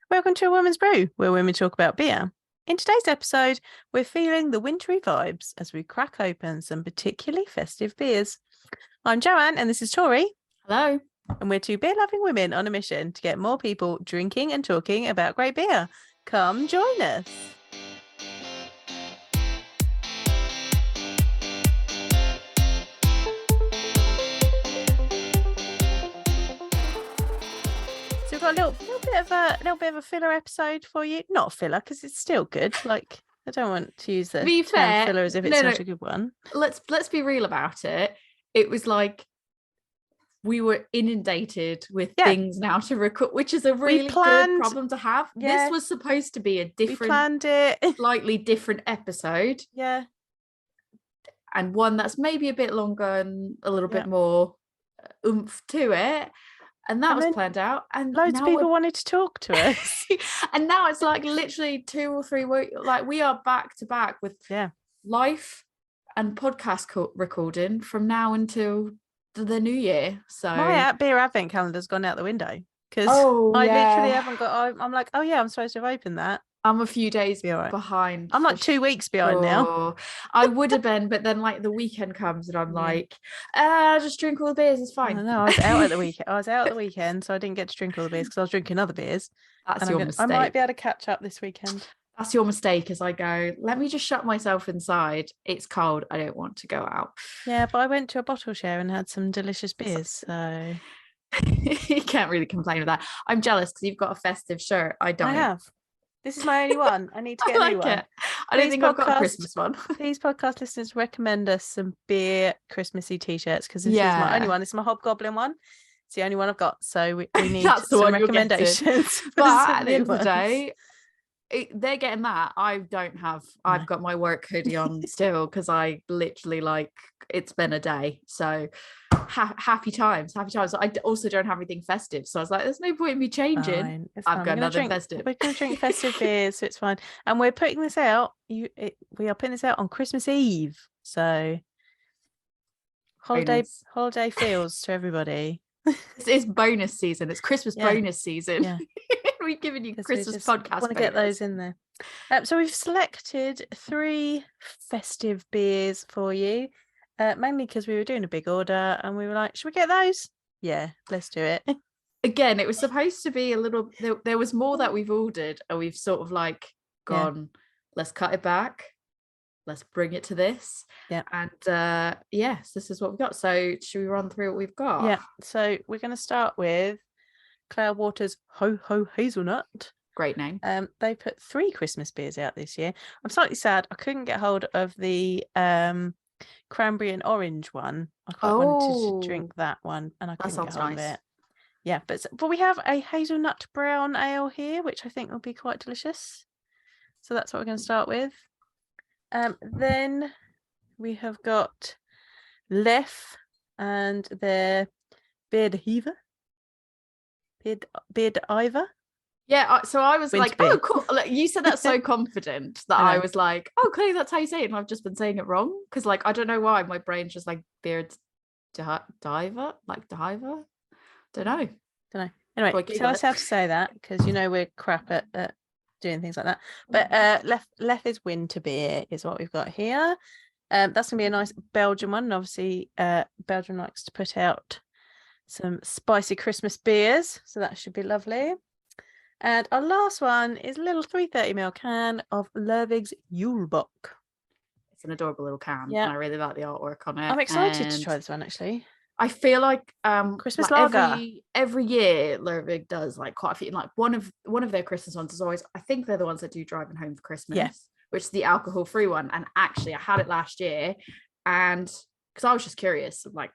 Welcome to A Woman's Brew, where women talk about beer. In today's episode, we're feeling the wintry vibes as we crack open some particularly festive beers. I'm Joanne, and this is Tori. Hello. And we're two beer-loving women on a mission to get more people drinking and talking about great beer. Come join us. So we've got a little bit of a filler episode for you. Not filler, because it's still good. Like, I don't want to use the term filler as if it's not a good one. Let's be real about it. It was like we were inundated with things now to record, which is a really good problem to have. Yeah. This was supposed to be a different, slightly different episode. Yeah. And one that's maybe a bit longer and a little bit more oomph to it. And that was planned out. And loads of people wanted to talk to us. And now it's like literally 2 or 3 weeks. Like we are back to back with life and podcast recording from now until the new year. So my beer advent calendar's gone out the window because I literally haven't got. I'm like, oh yeah, I'm supposed to have opened that. I'm a few days behind. I'm like 2 weeks behind now. I would have been, but then like the weekend comes and I'm like, just drink all the beers. It's fine. No, I was out at the weekend. I was out at the weekend, so I didn't get to drink all the beers because I was drinking other beers. That's your mistake. I might be able to catch up this weekend. That's your mistake. As I go, let me just shut myself inside. It's cold. I don't want to go out. Yeah, but I went to a bottle share and had some delicious beers. So you can't really complain with that. I'm jealous because you've got a festive shirt. I don't. I have. This is my only one. I need to get a new one. I don't think I've got a Christmas one. These podcast listeners recommend us some beer Christmassy t-shirts because this is my only one. It's my Hobgoblin one. It's the only one I've got. So we need some recommendations. But at the end of the day, they're getting that. I don't have. I've got my work hoodie on still because I literally it's been a day. So happy times. I also don't have anything festive, so I was like, there's no point in me changing. I've got nothing festive. We're going to drink festive beers, so it's fine. And we're putting this out. We are putting this out on Christmas Eve, so holiday feels to everybody. This is bonus season. It's Christmas bonus season. Yeah. We've given you Christmas podcast. Want to get those in there. So we've selected 3 festive beers for you. Mainly because we were doing a big order and we were like, should we get those? Yeah, let's do it. Again, it was supposed to be a little, there was more that we've ordered and we've sort of like gone, let's cut it back. Let's bring it to this. Yeah. And yes, this is what we've got. So should we run through what we've got? Yeah. So we're going to start with Cloudwater's Ho Ho Hazelnut. Great name. They put 3 Christmas beers out this year. I'm slightly sad I couldn't get hold of the cranberry and orange one. I quite wanted to drink that one and I couldn't get hold of it. Yeah, but we have a hazelnut brown ale here, which I think will be quite delicious. So that's what we're going to start with. Then we have got Leffe and their Beard Ivor. Yeah, so I was like, oh, cool. Like, you said that so confident that I was like, oh, clearly that's how you say it. And I've just been saying it wrong. Because, like, I don't know why my brain's just like beard diver. Don't know. Anyway, tell us how to say that because, we're crap at doing things like that. But Leffe's Winter beer is what we've got here. That's going to be a nice Belgian one. And obviously, Belgium likes to put out some spicy Christmas beers. So that should be lovely. And our last one is a little 330ml can of Lervig's Julebock. It's an adorable little can. Yeah. And I really like the artwork on it. I'm excited to try this one, actually. I feel like Christmas lager. Every year Lervig does like quite a few. Like one of their Christmas ones is always, I think they're the ones that do Driving Home for Christmas, which is the alcohol-free one. And actually I had it last year and because I was just curious of like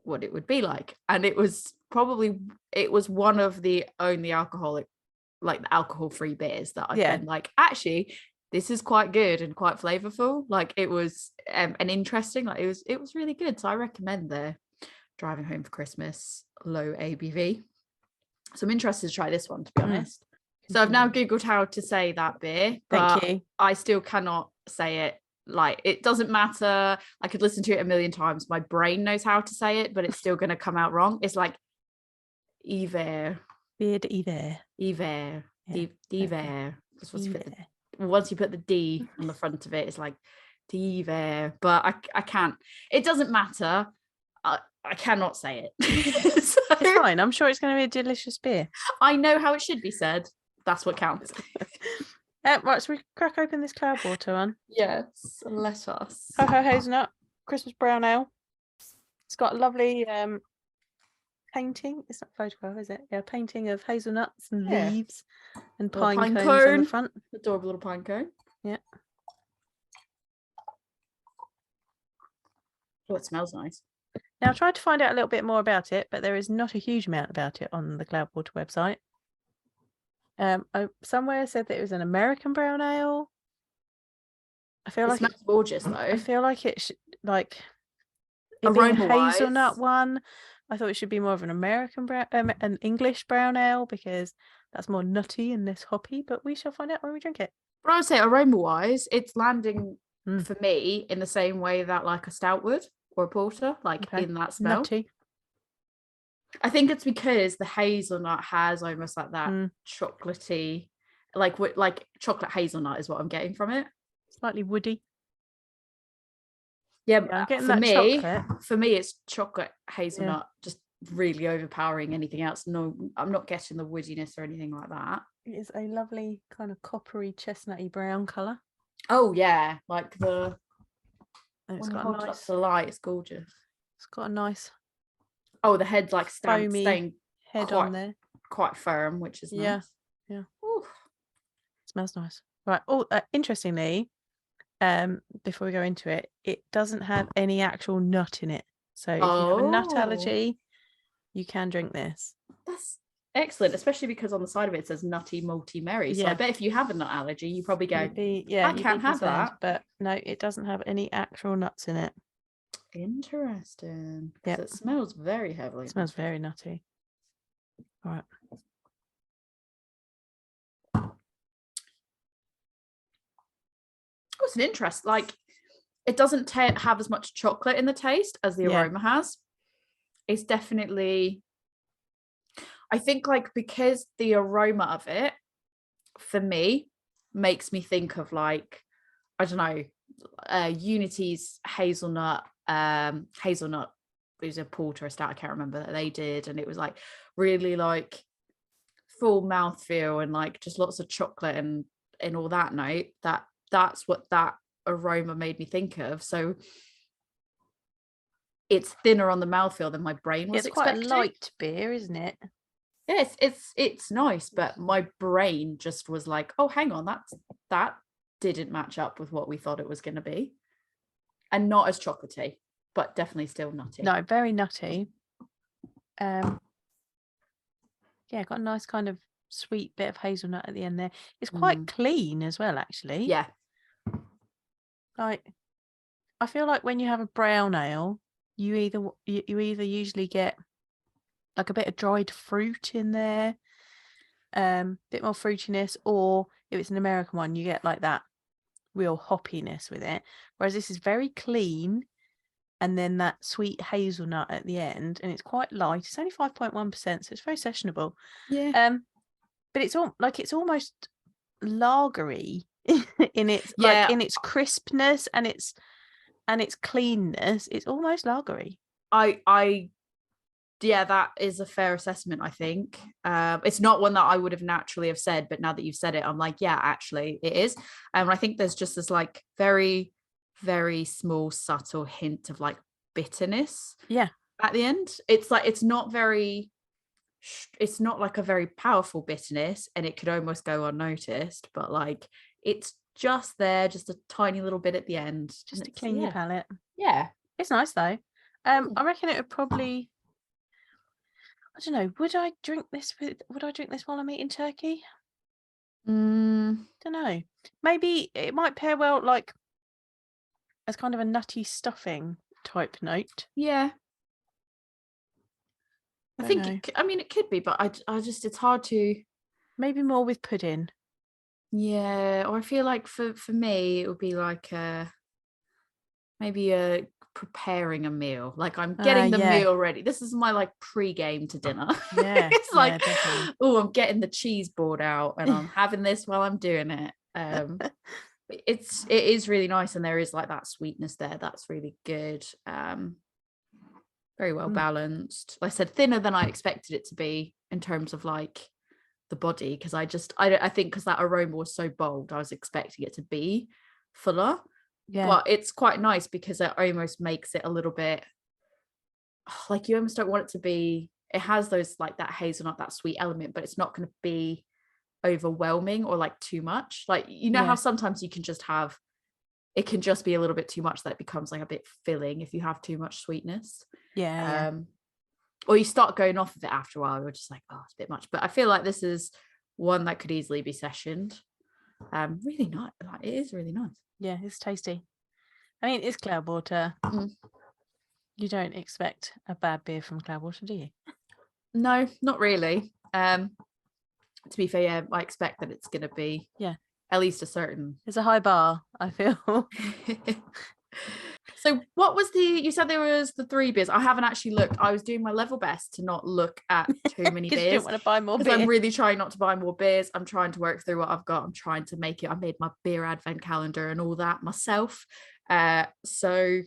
what it would be like. And it was one of the only alcohol-free beers that I've been like, actually, this is quite good and quite flavorful. Like it was and interesting. Like it was really good. So I recommend their Driving Home for Christmas low ABV. So I'm interested to try this one, to be honest. So I've now Googled how to say that beer. Thank you. I still cannot say it. Like it doesn't matter. I could listen to it a million times. My brain knows how to say it, but it's still going to come out wrong. It's like Iver. Beard Iver. Iver. Diver. Once you put the D on the front of it, it's like Diver. But I can't. It doesn't matter. I cannot say it. So, it's fine. I'm sure it's going to be a delicious beer. I know how it should be said. That's what counts. Right, so we crack open this Cloudwater one. Yes, let us. Ho Ho Hazelnut Christmas Brown Ale. It's got a lovely painting. It's not a photograph, is it? Yeah, painting of hazelnuts and leaves and pine cones on the front. Adorable little pine cone. Yeah. Oh, it smells nice. Now, I tried to find out a little bit more about it, but there is not a huge amount about it on the Cloudwater website. Somewhere said that it was an American brown ale. I feel like it smells gorgeous though. I feel like it should aroma hazelnut one. I thought it should be more of an American brown, an English brown ale, because that's more nutty and less hoppy. But we shall find out when we drink it. But I would say aroma wise, it's landing for me in the same way that like a stout would or a porter, in that smell. Nutty. I think it's because the hazelnut has almost like that chocolatey, like chocolate hazelnut is what I'm getting from it. Slightly woody. Yeah, I'm getting that chocolate. For me, it's chocolate hazelnut, just really overpowering anything else. No, I'm not getting the woodiness or anything like that. It is a lovely kind of coppery, chestnutty brown colour. Oh yeah, like the. And it's got a nice. The light, it's gorgeous. It's got a nice. Oh, the head's like staying head on there, quite firm, which is nice. Yeah. Ooh. Smells nice. Right. Oh, interestingly, before we go into it, it doesn't have any actual nut in it. So if you have a nut allergy, you can drink this. That's excellent, especially because on the side of it says nutty, malty, merry. So I bet if you have a nut allergy, you probably go, I can't have that. But no, it doesn't have any actual nuts in it. Interesting. Yeah, it smells very heavily. It smells very nutty. All right. Oh, it's an interest. Like, it doesn't have as much chocolate in the taste as the aroma has. It's definitely, I think, like, because the aroma of it, for me, makes me think of like, I don't know, Unity's hazelnut. Hazelnut, it was a porter, a stout, I can't remember, that they did, and it was like really like full mouthfeel and like just lots of chocolate and all that note. That's what that aroma made me think of. So it's thinner on the mouthfeel than my brain was expecting. It's quite a light beer, isn't it? Yes, it's nice, but my brain just was like, oh, hang on, that didn't match up with what we thought it was going to be. And not as chocolatey, but definitely still nutty. No, very nutty. Got a nice kind of sweet bit of hazelnut at the end there. It's quite clean as well, actually. Yeah. Like, I feel like when you have a brown ale, you either usually get like a bit of dried fruit in there, bit more fruitiness, or if it's an American one, you get like that real hoppiness with it, whereas this is very clean, and then that sweet hazelnut at the end, and it's quite light. It's only 5.1%, so it's very sessionable. But it's almost lagery in its in its crispness and its cleanness. It's almost lagery. That is a fair assessment, I think. It's not one that I would have naturally have said, but now that you've said it, I'm like, yeah, actually it is. I think there's just this like very, very small, subtle hint of like bitterness. Yeah. At the end, it's like, it's not like a very powerful bitterness, and it could almost go unnoticed, but like it's just there, just a tiny little bit at the end. Just to clean your palate. Yeah. It's nice though. I reckon it would probably, I don't know, would I drink this while I'm eating turkey? Don't know. Maybe it might pair well like as kind of a nutty stuffing type note. Yeah. I think it could be, but I just, it's hard to. Maybe more with pudding. Yeah, or I feel like for me it would be like maybe a preparing a meal. Like I'm getting the meal ready. This is my like pre-game to dinner. It's like, oh, I'm getting the cheese board out and I'm having this while I'm doing it. It is really nice, and there is like that sweetness there that's really good. Very well balanced. Like I said, thinner than I expected it to be in terms of like the body, because I think because that aroma was so bold, I was expecting it to be fuller. But it's quite nice because it almost makes it a little bit like, you almost don't want it to be, it has those like that hazelnut, that sweet element, but it's not going to be overwhelming or like too much. Like, you know how sometimes you can just have, it can just be a little bit too much that it becomes like a bit filling if you have too much sweetness. Or you start going off of it after a while, you're just like, oh, it's a bit much. But I feel like this is one that could easily be sessioned. Really nice. Like, it is really nice. Yeah, it's tasty. I mean, it's Cloudwater. You don't expect a bad beer from Cloudwater, do you? No, not really. To be fair, I expect that it's going to be at least a certain. It's a high bar, I feel. So what was you said there was the 3 beers. I haven't actually looked. I was doing my level best to not look at too many beers. You didn't want to buy more beers. I'm really trying not to buy more beers. I'm trying to work through what I've got. I'm trying to make it. I made my beer advent calendar and all that myself. So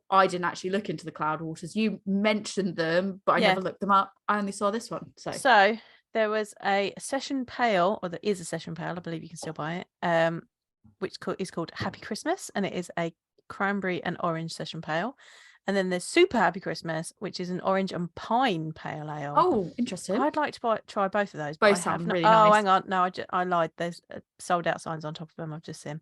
I didn't actually look into the Cloudwaters. You mentioned them, but I never looked them up. I only saw this one. So there was a session pale, or there is a session pale. I believe you can still buy it. Which is called Happy Christmas, and it is a cranberry and orange session pale. And then there's Super Happy Christmas, which is an orange and pine pale ale. Oh, interesting. I'd like to try both of those. Both sound really nice. Oh, hang on. No, I lied. There's sold out signs on top of them. I've just seen.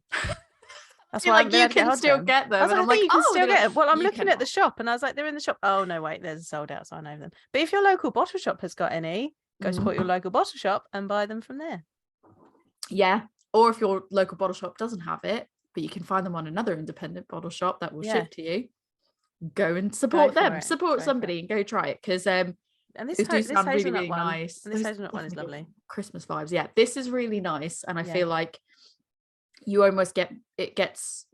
That's why like you can still get them. I'm like, you can still get them. Well, I'm looking at the shop and I was like, they're in the shop. Oh, no, wait, there's a sold out sign over them. But if your local bottle shop has got any, go support your local bottle shop and buy them from there. Yeah. Or if your local bottle shop doesn't have it, but you can find them on another independent bottle shop that will ship to you, go and support them. Support somebody and go try it, because and this sound really, really nice. And this hazelnut one is lovely. Christmas vibes. Yeah, this is really nice, and I feel like you almost gets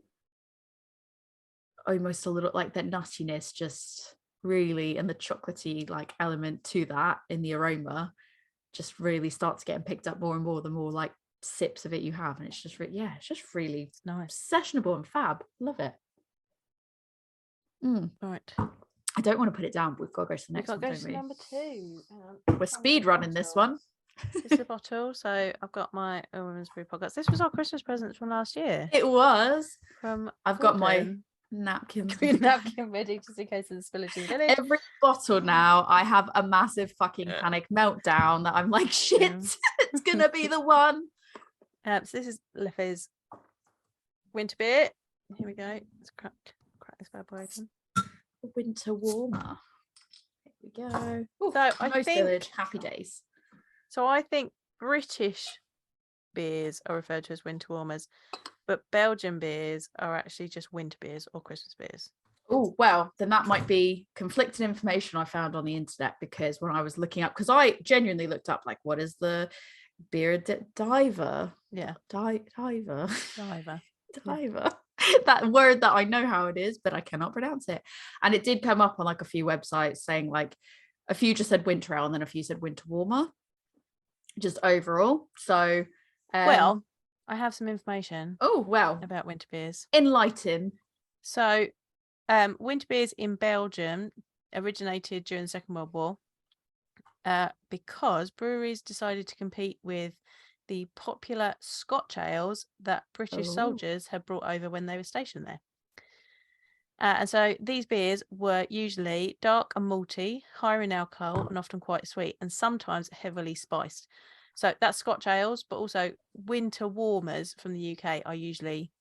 almost a little like that nuttiness, just really, and the chocolatey like element to that in the aroma just really starts getting picked up more and more the more like sips of it you have, and it's just it's just really nice, sessionable and fab. Love it. Right, I don't want to put it down, but we've got to go to the next one. Go to number 2. We're speed running this one. It's a bottle. So I've got my Women's Brew podcast. This was our Christmas presents from last year. It was. I've got my napkin ready just in case of the spillage in the village. Every bottle now, I have a massive fucking panic meltdown that I'm like, shit, it's gonna be the one. So this is Leffe's winter beer. Here we go. Let's crack this bad boy open. Winter warmer. Here we go. Ooh, so I think village, happy days. So I think British beers are referred to as winter warmers, but Belgian beers are actually just winter beers or Christmas beers. Oh, well, then that might be conflicting information I found on the internet, because when I was looking up, because I genuinely looked up like, what is the beer diver? Yeah. Diver. Yeah. That word that I know how it is, but I cannot pronounce it. And it did come up on like a few websites saying like a few just said winter ale and then a few said winter warmer, just overall. So well, I have some information about winter beers. Enlighten. So winter beers in Belgium originated during the Second World War because breweries decided to compete with the popular Scotch ales that British soldiers had brought over when they were stationed there. And so these beers were usually dark and malty, higher in alcohol, and often quite sweet, and sometimes heavily spiced. So that's Scotch ales, but also winter warmers from the UK are usually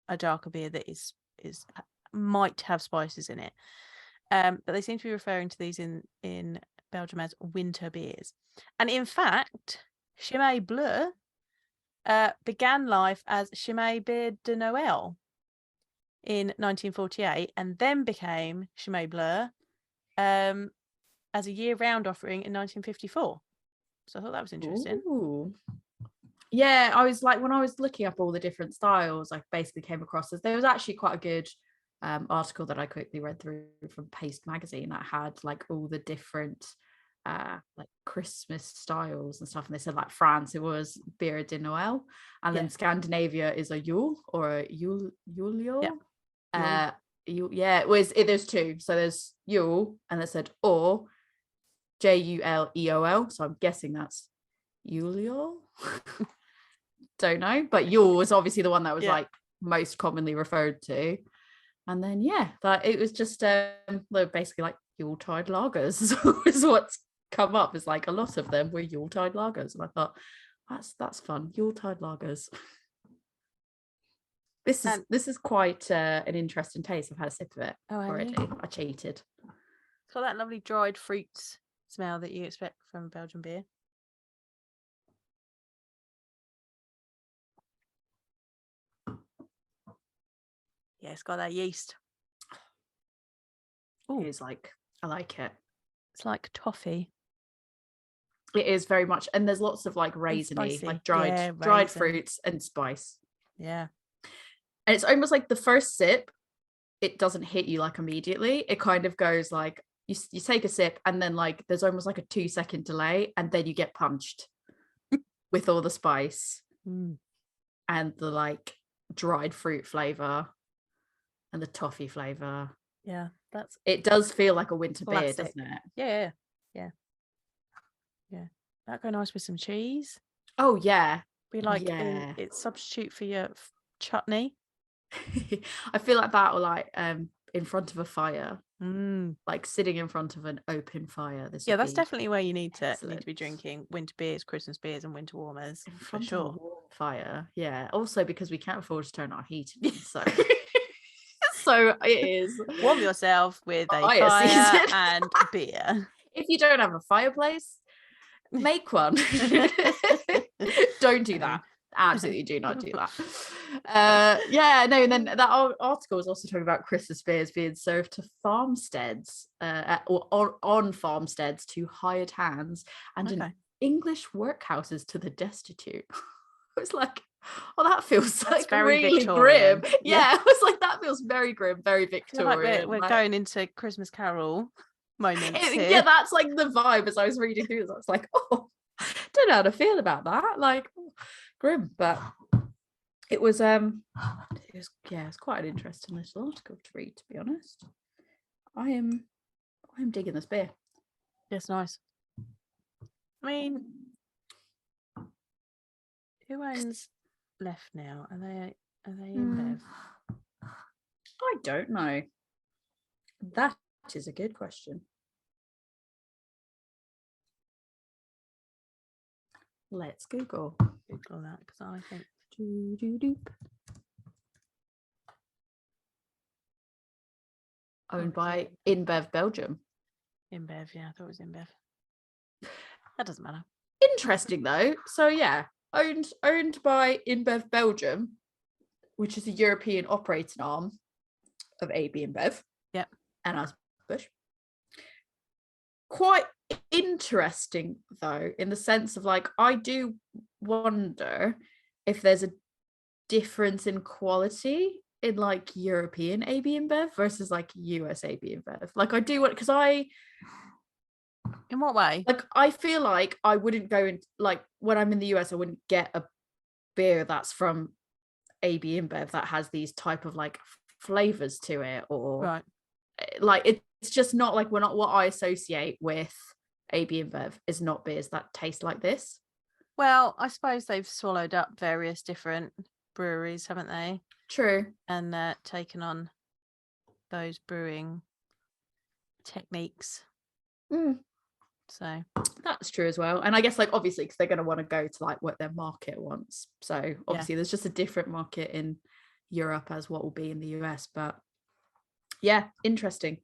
a darker beer that is might have spices in it. But they seem to be referring to these in Belgium as winter beers. And in fact, Chimay Bleu began life as Chimay Beer de Noël in 1948, and then became Chimay Bleu as a year-round offering in 1954. So I thought that was interesting. Ooh. Yeah, I was like, when I was looking up all the different styles, I basically came across this. There was actually quite a good article that I quickly read through from Paste magazine that had like all the different like Christmas styles and stuff, and they said like France it was Bière de Noël, and then Scandinavia is a Yule or a Yule. There's two, so there's Yule and they said or Juleol, so I'm guessing that's Yule. Don't know, but Yule was obviously the one that was like most commonly referred to. And then that it was just basically like Yuletide lagers is what's come up. Is like a lot of them were Yuletide lagers, and I thought that's fun. Yuletide lagers. This is quite an interesting taste. I've had a sip of it already. I cheated. It's got that lovely dried fruits smell that you expect from Belgian beer. Yeah, it's got that yeast. Ooh. It is like, I like it. It's like toffee. It is very much, and there's lots of like raisiny, like dried fruits and spice. Yeah. And it's almost like the first sip, it doesn't hit you like immediately. It kind of goes like you take a sip and then like there's almost like a 2-second delay, and then you get punched with all the spice and the like dried fruit flavor and the toffee flavor. Yeah, it does feel like a winter beer, doesn't it? Yeah. That go nice with some cheese. Oh yeah, be like it's substitute for your chutney. I feel like that, or like in front of a fire, like sitting in front of an open fire. That's definitely where you need to be drinking winter beers, Christmas beers, and winter warmers in front for sure. Of a warm fire. Yeah. Also because we can't afford to turn our heat on, so so it is. Warm yourself with a fire and beer. If you don't have a fireplace, make one. Don't do that. Absolutely do not do that. And then that article was also talking about Christmas beers being served to farmsteads or on farmsteads to hired hands and in English workhouses to the destitute. I was like, that feels like really Victorian. Grim. Yeah, I was like, that feels very grim, very Victorian. Like we're going into Christmas Carol moments here. Yeah, that's like the vibe as I was reading through this. I was like, don't know how to feel about that. Like grim, but it was it's quite an interesting little article to read, to be honest. I'm digging this beer. It's nice. I mean, who owns Leffe now? Are they InBev? I don't know. That is a good question. Let's Google that, because I think owned by InBev Belgium. InBev, yeah, I thought it was InBev. That doesn't matter. Interesting though. So owned by InBev Belgium, which is a European operating arm of AB InBev. Yep. And Anheuser-Busch. Quite interesting though, in the sense of like, I do wonder if there's a difference in quality in like European AB InBev versus like US AB InBev. Like I do because in what way? Like I feel like I wouldn't go in, like when I'm in the US I wouldn't get a beer that's from AB InBev that has these type of like flavors to it, or like it's just not like what I associate with AB InBev is not beers that taste like this. Well, I suppose they've swallowed up various different breweries, haven't they? True. And taken on those brewing techniques. So that's true as well. And I guess like obviously because they're going to want to go to like what their market wants. So obviously there's just a different market in Europe as what will be in the US. But yeah, interesting.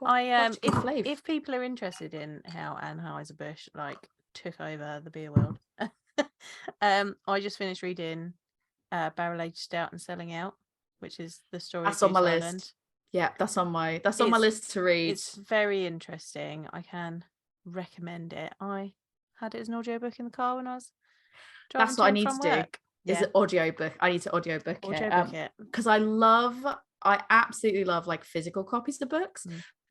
If people are interested in how Anheuser-Busch like took over the beer world, I just finished reading Barrel Aged Stout and Selling Out, which is the story. That's on my list. Yeah, that's on my list to read. It's very interesting. I can recommend it. I had it as an audiobook in the car when I was driving. That's what I need to do. Is it audiobook? I need to audiobook it because I love I absolutely love like physical copies of books,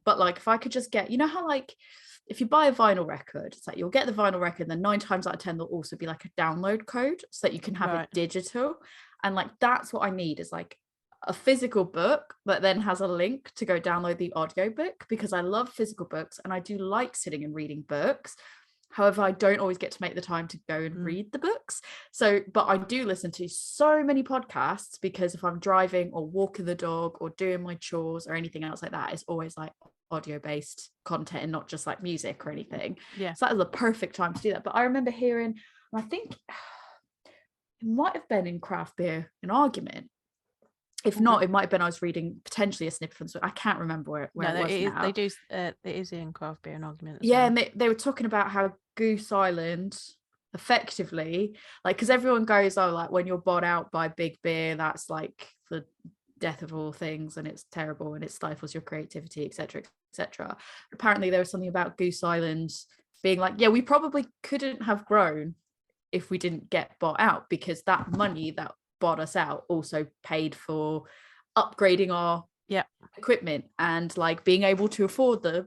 but like if I could just get, you know how like if you buy a vinyl record, it's like you'll get the vinyl record, and then 9 times out of 10 there'll also be like a download code so that you can have it digital. And like that's what I need, is like a physical book that then has a link to go download the audio book, because I love physical books and I do like sitting and reading books. However, I don't always get to make the time to go and read the books. So, but I do listen to so many podcasts, because if I'm driving or walking the dog or doing my chores or anything else like that, it's always like audio based content and not just like music or anything. Yeah. So that was the perfect time to do that. But I remember hearing, and I think it might have been in Craft Beer, an argument. If not, it might have been I was reading potentially a snippet from, I can't remember where it was now. They do. It is in Craft Beer, an argument. Yeah, well. And they were talking about how Goose Island, effectively, like, because everyone goes, oh, like when you're bought out by big beer, that's like the death of all things, and it's terrible and it stifles your creativity, etc., etc. Apparently, there was something about Goose Island being like, yeah, we probably couldn't have grown if we didn't get bought out, because that money that bought us out also paid for upgrading our equipment and like being able to afford the,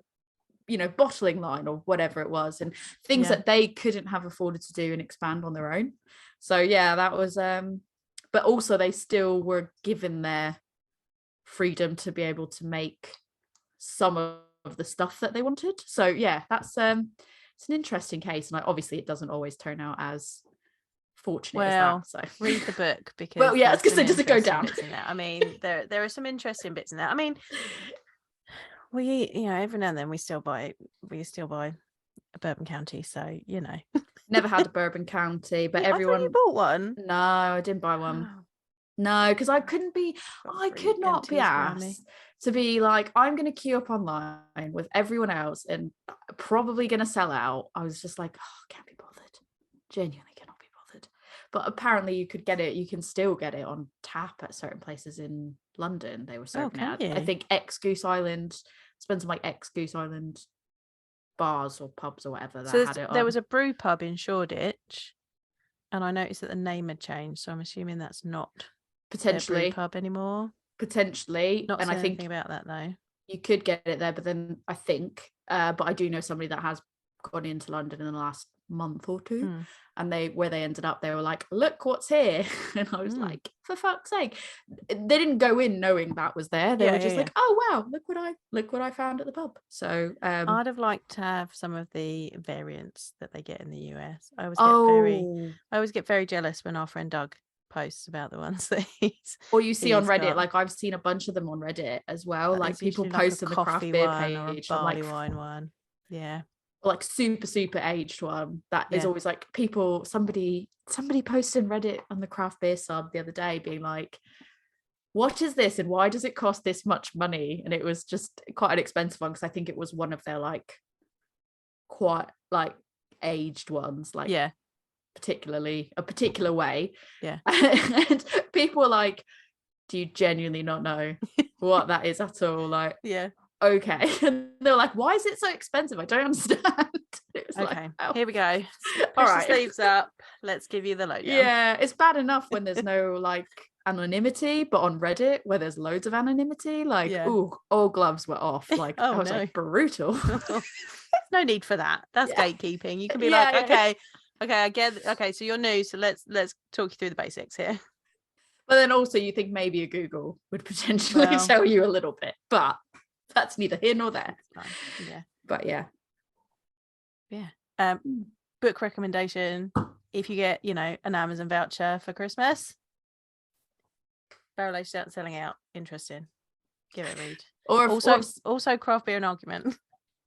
you know, bottling line or whatever it was, and things that they couldn't have afforded to do and expand on their own. So yeah, that was but also they still were given their freedom to be able to make some of the stuff that they wanted. So yeah, that's it's an interesting case, and obviously it doesn't always turn out as fortunate as that. So read the book, because well, yeah, it's because it doesn't go down. I mean, there are some interesting bits in there. I mean, we, you know, every now and then we still buy a Bourbon County, so you know. Never had a Bourbon County, but everyone. I thought you bought one. No, I didn't buy one. Oh. No, because I could not be asked to be like, I'm going to queue up online with everyone else and probably going to sell out. I was just like, oh, can't be bothered. Genuinely cannot be bothered. But apparently you could get it. You can still get it on tap at certain places in London. They were serving it. I think ex-Goose Island, spent some like ex-Goose Island bars or pubs or whatever that had it on. There was a brew pub in Shoreditch, and I noticed that the name had changed, so I'm assuming that's not potentially pub anymore. Potentially. Not, and I think about that though. You could get it there, but then I think but I do know somebody that has gone into London in the last month or two, and where they ended up, they were like, look what's here. And I was like, for fuck's sake. They didn't go in knowing that was there. They were just like, oh wow, look what I found at the pub. So I'd have liked to have some of the variants that they get in the US. I always get very jealous when our friend Doug posts about the ones that or you see on Reddit got. Like I've seen a bunch of them on Reddit as well, like people post in the craft beer page, or a barley wine one, like super aged one that is always like people, somebody posted in Reddit on the craft beer sub the other day being like, what is this and why does it cost this much money? And it was just quite an expensive one, because I think it was one of their like quite like aged ones, like particularly a particular way. And people were like, do you genuinely not know what that is at all? Like, okay. And they're like, why is it so expensive? I don't understand. It was okay, like, oh. Here we go. Push the sleeves up. Let's give you the lowdown. Yeah, it's bad enough when there's no like anonymity, but on Reddit where there's loads of anonymity, like all gloves were off. Like I was like, brutal. No need for that. That's gatekeeping. You can be like, okay, I get it. Okay, so you're new, so let's talk you through the basics here. But then also you think maybe a Google would potentially tell you a little bit, but that's neither here nor there. But book recommendation: if you get, you know, an Amazon voucher for Christmas, Barrel Aged Stout selling out. Interesting. Give it a read. Or also Craft Beer and Argument.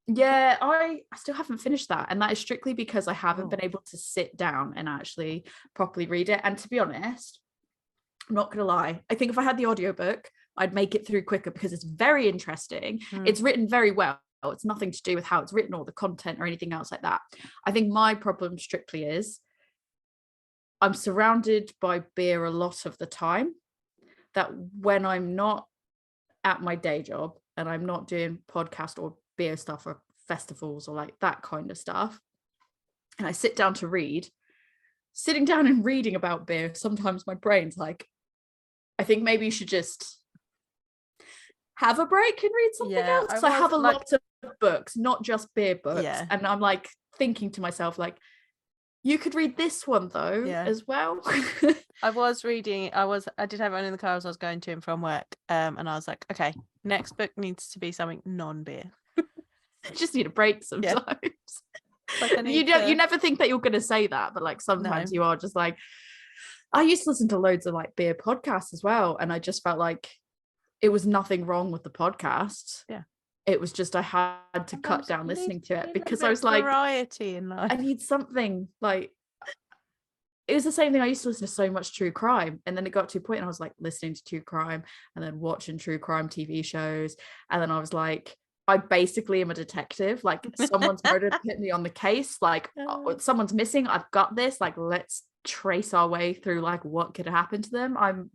Yeah, I still haven't finished that, and that is strictly because I haven't been able to sit down and actually properly read it. And to be honest, I'm not gonna lie, I think if I had the audiobook, I'd make it through quicker, because it's very interesting. It's written very well. It's nothing to do with how it's written or the content or anything else like that. I think my problem strictly is I'm surrounded by beer a lot of the time, that when I'm not at my day job and I'm not doing podcast or beer stuff or festivals or like that kind of stuff, and I sit down to read, sitting down and reading about beer, sometimes my brain's like, I think maybe you should just have a break and read something else. Because I have a lot of books, not just beer books. And I'm like thinking to myself, like, you could read this one though as well. I was reading. I did have one in the car as I was going to and from work. And I was like, okay, next book needs to be something non-beer. I just need a break sometimes. Like you never think that you're going to say that, but like sometimes you are just like. I used to listen to loads of like beer podcasts as well, and I just felt like it was nothing wrong with the podcast. Yeah. It was just I had to cut down listening to it because I was like, variety in life. I need something. Like, it was the same thing. I used to listen to so much true crime, and then it got to a point and I was like listening to true crime and then watching true crime TV shows, and then I was like, I basically am a detective. Like, someone's murdered, hit me on the case. Like, someone's missing. I've got this. Like, let's trace our way through like what could happen to them. I'm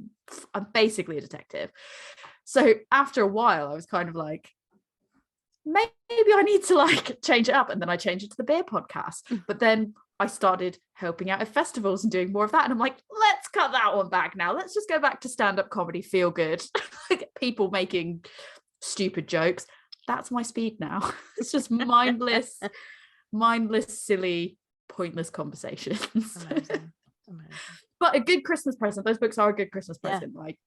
basically a detective. So after a while, I was kind of like, maybe I need to like change it up, and then I changed it to the beer podcast. But then I started helping out at festivals and doing more of that, and I'm like, let's cut that one back now. Let's just go back to stand-up comedy, feel good, like people making stupid jokes. That's my speed now. It's just mindless, silly, pointless conversations. Amazing. But a good Christmas present. Those books are a good Christmas present. Like,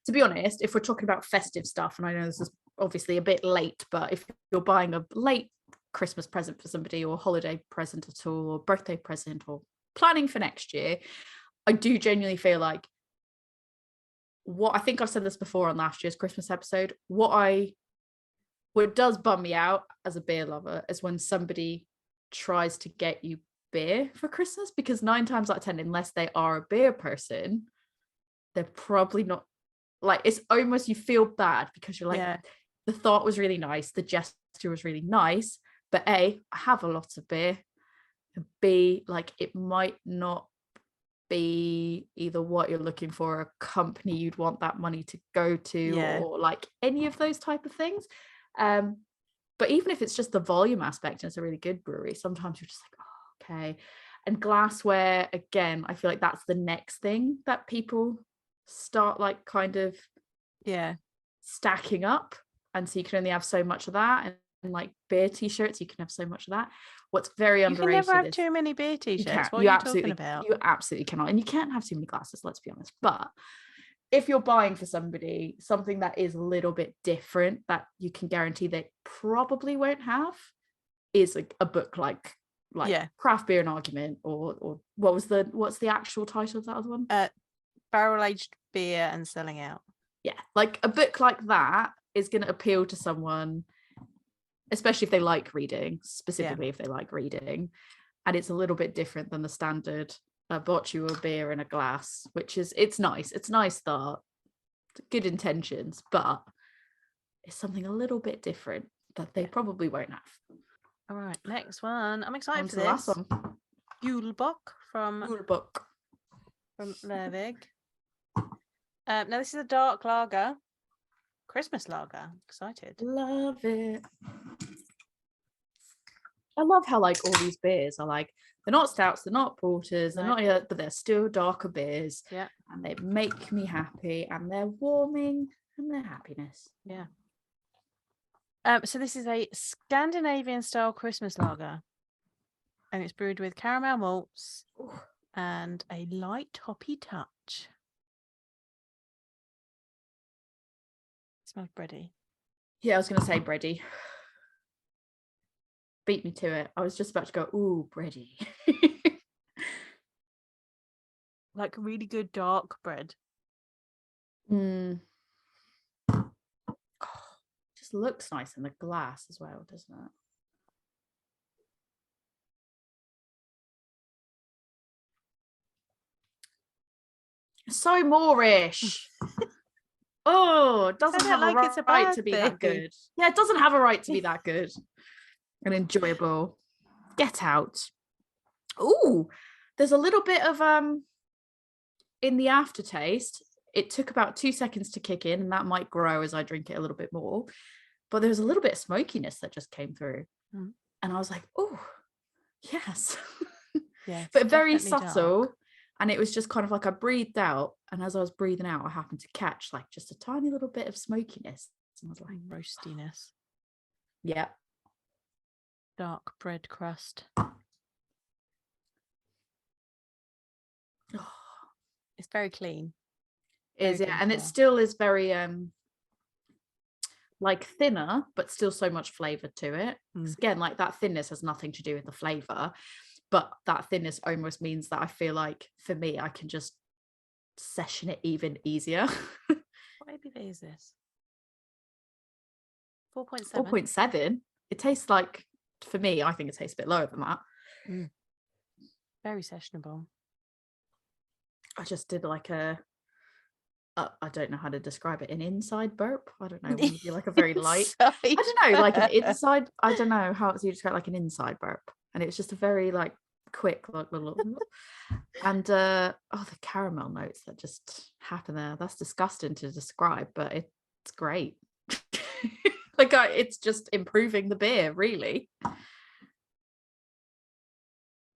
to be honest, if we're talking about festive stuff, and I know this is obviously a bit late, but if you're buying a late Christmas present for somebody, or holiday present at all, or birthday present, or planning for next year, I do genuinely feel like, what I think I've said this before on last year's Christmas episode, what does bum me out as a beer lover is when somebody tries to get you beer for Christmas, because 9 times out of 10, unless they are a beer person, they're probably not. Like, it's almost, you feel bad because you're like, the thought was really nice, the gesture was really nice, but A, I have a lot of beer, and B, like, it might not be either what you're looking for, a company you'd want that money to go to, or like any of those type of things. But even if it's just the volume aspect and it's a really good brewery, sometimes you're just like, oh, okay. And glassware, again, I feel like that's the next thing that people start like kind of stacking up, and so you can only have so much of that. And like beer t-shirts, you can have so much of that. What's very underrated, you can never have too many beer t-shirts. What are you talking about? You absolutely cannot, and you can't have too many glasses, let's be honest. But if you're buying for somebody something that is a little bit different, that you can guarantee they probably won't have, is a book like Craft Beer and Argument, or what's the actual title of that other one? Barrel Aged Beer and Selling Out. Yeah, like a book like that is going to appeal to someone, especially if they like reading, specifically if they like reading, and it's a little bit different than the standard bought you a beer in a glass, which is, it's nice thought, good intentions, but it's something a little bit different that they probably won't have. All right, next one. I'm excited for the this. Last one. Julebock from Lervig. Now this is a dark lager, Christmas lager. Excited. Love it. I love how like all these beers are like, they're not stouts, they're not porters, they're not, but they're still darker beers. Yeah. And they make me happy, and they're warming, and they're happiness. Yeah. So this is a Scandinavian style Christmas lager, and it's brewed with caramel malts and a light hoppy touch. It smells bready. Yeah, I was going to say bready. Beat me to it. I was just about to go, ooh, bready. Like really good dark bread. Just looks nice in the glass as well, doesn't it? So Moorish. Oh, it doesn't have like a right to be that good. Yeah, it doesn't have a right to be that good and enjoyable. Get out. Ooh, there's a little bit of in the aftertaste. It took about 2 seconds to kick in, and that might grow as I drink it a little bit more. But there was a little bit of smokiness that just came through. And I was like, oh, yes. Yeah. But very subtle. Dark. And it was just kind of like I breathed out, and as I was breathing out, I happened to catch like just a tiny little bit of smokiness. And I was like, roastiness. Yeah. Dark bread crust. It's very clean. Is yeah, and it still is very like thinner, but still so much flavor to it. Again, like that thinness has nothing to do with the flavor, but that thinness almost means that I feel like for me I can just session it even easier. What ABV is this? 4.7. 4.7. It tastes like, for me, I think it tastes a bit lower than that. Very sessionable. I just did like a I don't know how to describe it, an inside burp. I don't know, maybe like a very light I don't know, like an inside, I don't know how you describe like an inside burp, and it was just a very like quick like little and the caramel notes that just happen there, that's disgusting to describe, but it's great. Like it's just improving the beer, really.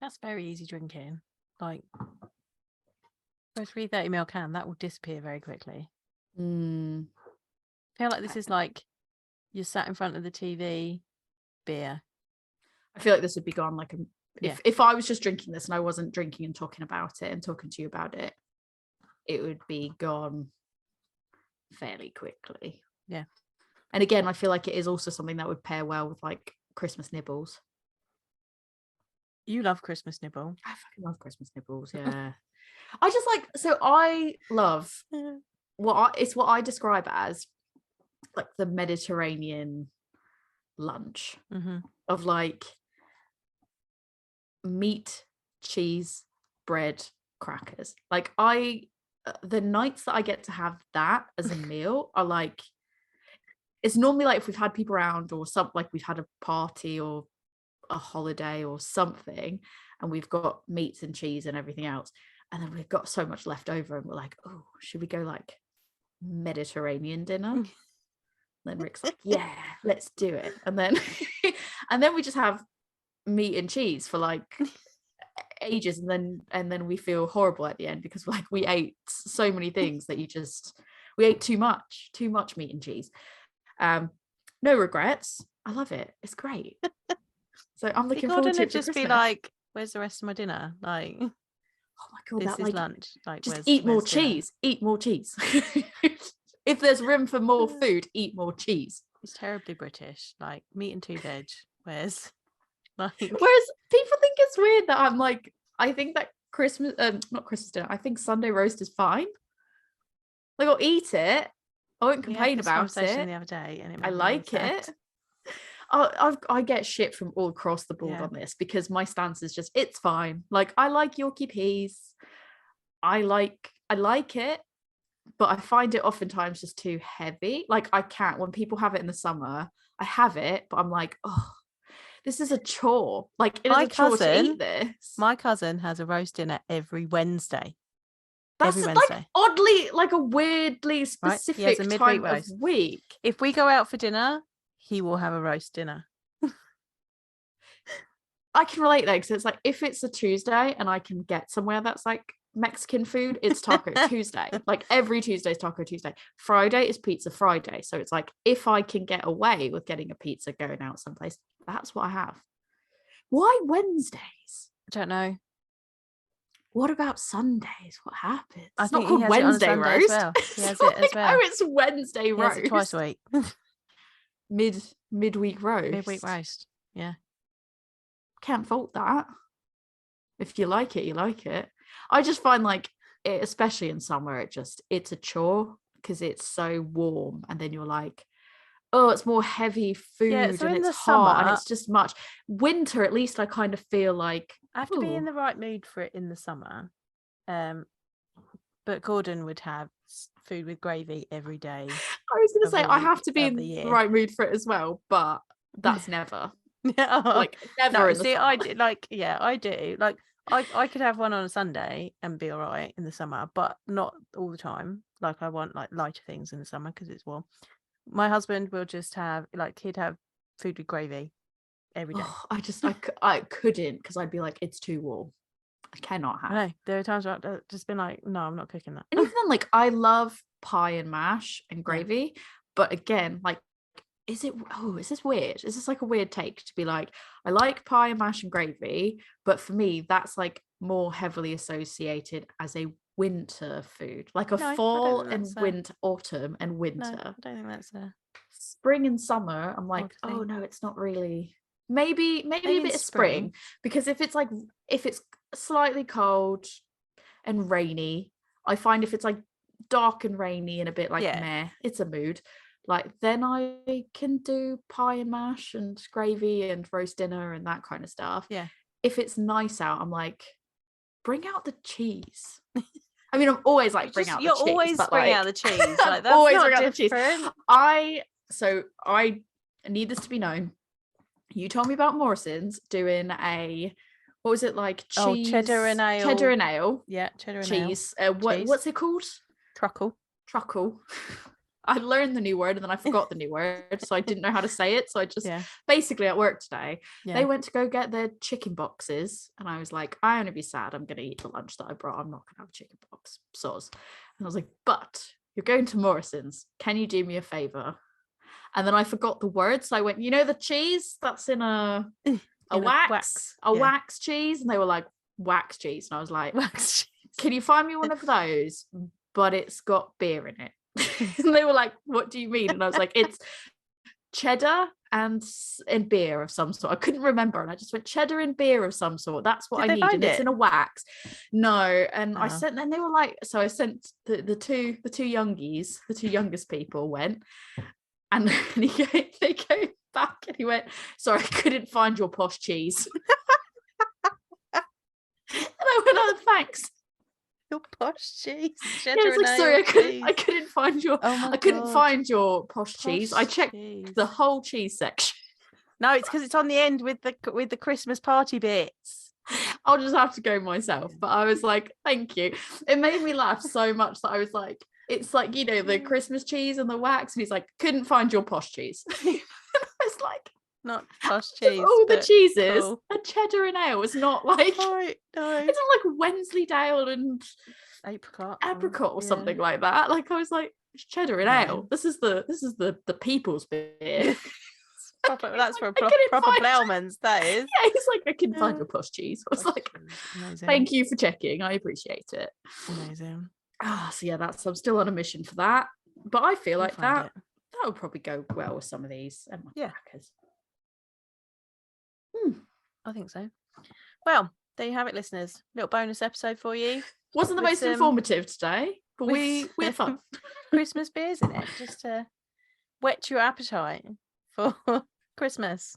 That's very easy drinking. Like for a 330ml can, that will disappear very quickly. I feel like this is like you're sat in front of the TV beer. I feel like this would be gone like if I was just drinking this and I wasn't drinking and talking about it and talking to you about it, it would be gone fairly quickly. Yeah. And again, I feel like it is also something that would pair well with like Christmas nibbles. You love Christmas nibble. I fucking love Christmas nibbles, yeah. I just like, so I love what I describe as like the Mediterranean lunch of like meat, cheese, bread, crackers. Like the nights that I get to have that as a meal are like, it's normally like if we've had people around or something, like we've had a party or a holiday or something, and we've got meats and cheese and everything else, and then we've got so much left over and we're like, oh, should we go like Mediterranean dinner? Then Rick's like, yeah, let's do it. And then and then we just have meat and cheese for like ages, and then we feel horrible at the end because like we ate so many things that we ate too much meat and cheese. No regrets. I love it. It's great. So I'm looking forward to it. Just be like, where's the rest of my dinner? Like, oh my god, this that is like lunch. Like, just eat more cheese. Eat more cheese. If there's room for more food, eat more cheese. It's terribly British. Like meat and 2 veg. Whereas people think it's weird that I'm like, I think that Christmas, not Christmas dinner, I think Sunday roast is fine. Like I'll eat it. I won't complain about it. The other day, and I like it. I get shit from all across the board on this because my stance is just, it's fine. Like I like Yorkie peas. I like it, but I find it oftentimes just too heavy. Like I can't, when people have it in the summer, I have it, but I'm like, oh, this is a chore. Like it is a chore to eat this. My cousin has a roast dinner every Wednesday. That's like oddly, like a weirdly specific time of week. If we go out for dinner, he will have a roast dinner. I can relate though, because it's like if it's a Tuesday and I can get somewhere that's like Mexican food, it's Taco Tuesday. Like every Tuesday is Taco Tuesday. Friday is Pizza Friday. So it's like if I can get away with getting a pizza going out someplace, that's what I have. Why Wednesdays? I don't know. What about Sundays? What happens? It's not called Wednesday roast. Well. He has it as well. Oh, it's Wednesday roast. He has it twice a week. Midweek roast. Midweek roast. Yeah. Can't fault that. If you like it, you like it. I just find like it, especially in summer, it's a chore because it's so warm, and then you're like, oh, it's more heavy food, so and it's hot, and it's just much. Winter, at least I kind of feel like I have to be in the right mood for it in the summer. But Gordon would have food with gravy every day. I was going to say I have to be in the right mood for it as well, but that's never. Like never. No, see, I do. Like, yeah, I do. Like, I could have one on a Sunday and be all right in the summer, but not all the time. Like, I want like lighter things in the summer because it's warm. My husband will just have he'd have food with gravy every day. I couldn't, because I'd be like, it's too warm. I cannot have. I know. There are times where I've just been like, no, I'm not cooking that. And even then, like, I love pie and mash and gravy. But again, like, is this weird? Is this like a weird take to be like, I like pie and mash and gravy, but for me, that's like more heavily associated as a winter food, like a fall and winter, autumn and winter. No, I don't think that's a spring and summer. I'm like, oh no, it's not really. Maybe a bit of spring, because if it's slightly cold and rainy, I find if it's like dark and rainy and a bit like meh, it's a mood. Like, then I can do pie and mash and gravy and roast dinner and that kind of stuff. Yeah. If it's nice out, I'm like, bring out the cheese. I mean, I'm always like, bring out the cheese. You're always bring out the cheese. Like, that's always not bring out the cheese. I need this to be known. You told me about Morrison's doing a, what was it, like, cheese? Cheddar and ale. Cheddar and ale. Yeah, cheddar and cheese. Ale. What's it called? Truckle. I learned the new word and then I forgot the new word, so I didn't know how to say it. So I just basically at work today, they went to go get their chicken boxes, and I was like, I only be sad. I'm gonna eat the lunch that I brought. I'm not gonna have a chicken box. Soz. And I was like, but you're going to Morrison's. Can you do me a favor? And then I forgot the word, so I went, you know, the cheese that's in a wax cheese, and they were like, wax cheese, and I was like, wax cheese. Can you find me one of those? But it's got beer in it. And they were like, what do you mean? And I was like, it's cheddar and beer of some sort. I couldn't remember, and I just went, cheddar and beer of some sort. That's what I need, and it's in a wax. No, and I sent, and they were like, so I sent the two youngies, the two youngest people went, and they go back, and he went, sorry, I couldn't find your posh cheese. And I went, oh, thanks. Your posh cheese. Yeah, I was like, sorry, I couldn't find your find your posh cheese. I checked the whole cheese section. No, it's because it's on the end with the Christmas party bits. I'll just have to go myself. But I was like, thank you. It made me laugh so much that I was like, it's like, you know, the Christmas cheese and the wax, and he's like, couldn't find your posh cheese. I was like, not posh cheese. All the cheeses, cool. A cheddar and ale is not like, no. It's not like Wensleydale and apricot or something like that. Like, I was like, it's cheddar and ale. This is the people's beer. That's for proper Plowman's, that is. Yeah, he's like, I can find your posh cheese. I was like, amazing. Thank you for checking. I appreciate it. Amazing. So yeah, I'm still on a mission for that. But I feel like that would probably go well with some of these. Crackers. I think so. Well, there you have it, listeners. Little bonus episode for you. Wasn't the most informative today, but we had fun. Christmas beers in it, just to whet your appetite for Christmas.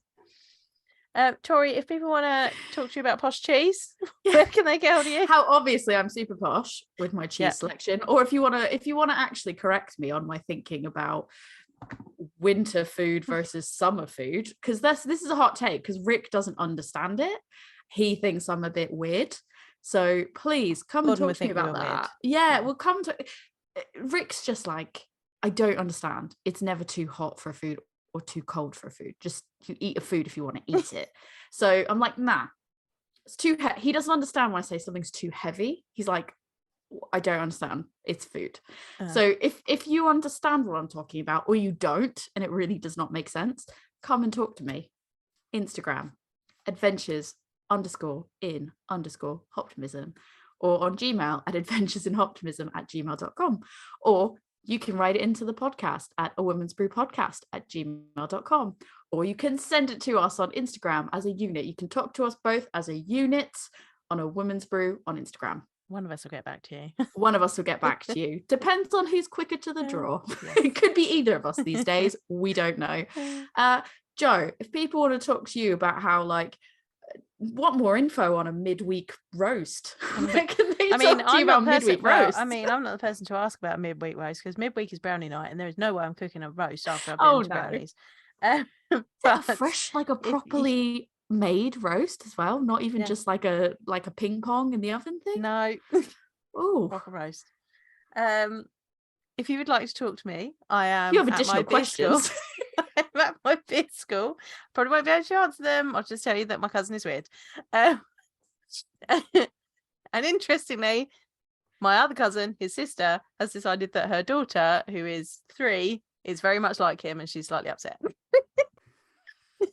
Tori, if people want to talk to you about posh cheese, where can they get hold of you? How obviously I'm super posh with my cheese selection, or if you want to actually correct me on my thinking about winter food versus summer food, because this is a hot take, because Rick doesn't understand it. He thinks I'm a bit weird, so please come and talk to me about that. We'll come to Rick's just like, I don't understand. It's never too hot for a food or too cold for a food. Just you eat a food if you want to eat it. So I'm like, nah, it's too he doesn't understand when I say something's too heavy. He's like, I don't understand, it's food. So if you understand what I'm talking about, or you don't, and it really does not make sense, come and talk to me. Instagram, adventures_in_optimism, or on Gmail at adventuresinoptimism@gmail.com, or you can write it into the podcast at awomansbrewpodcast@gmail.com, or you can send it to us on Instagram as a unit. You can talk to us both as a unit on A Woman's Brew on Instagram. One of us will get back to you. One of us will get back to you. Depends on who's quicker to the draw. It could be either of us these days. We don't know. Joe, if people want to talk to you about how, like, want more info on a midweek roast, I'm not the person to ask about a midweek roast, because midweek is brownie night, and there is no way I'm cooking a roast after I've been to brownies. But fresh, like a properly made roast as well, not even just like a ping pong in the oven thing. No. Oh, proper roast. If you would like to talk to me, I am. You have additional questions. I'm at my beer school. Probably won't be able to answer them. I'll just tell you that my cousin is weird. And interestingly, my other cousin, his sister, has decided that her daughter, who is 3, is very much like him, and she's slightly upset.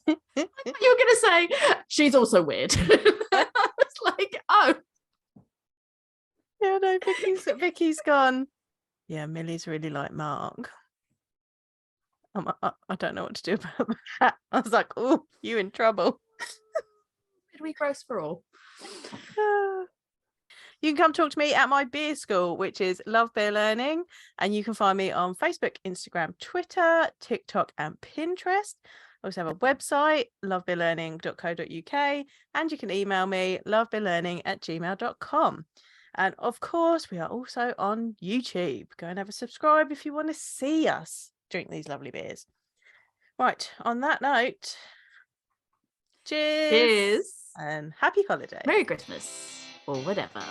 You were gonna say she's also weird. It's like, oh. Yeah, no, Vicky's gone. Yeah, Millie's really like Mark. I don't know what to do about that. I was like, oh, you in trouble. Midweek roast for all. You can come talk to me at my beer school, which is Love Beer Learning, and you can find me on Facebook, Instagram, Twitter, TikTok, and Pinterest. I also have a website, lovebeerlearning.co.uk, and you can email me lovebeerlearning@gmail.com. And of course, we are also on YouTube. Go and have a subscribe if you want to see us drink these lovely beers. Right, on that note, cheers. Cheers. And happy holidays. Merry Christmas or whatever.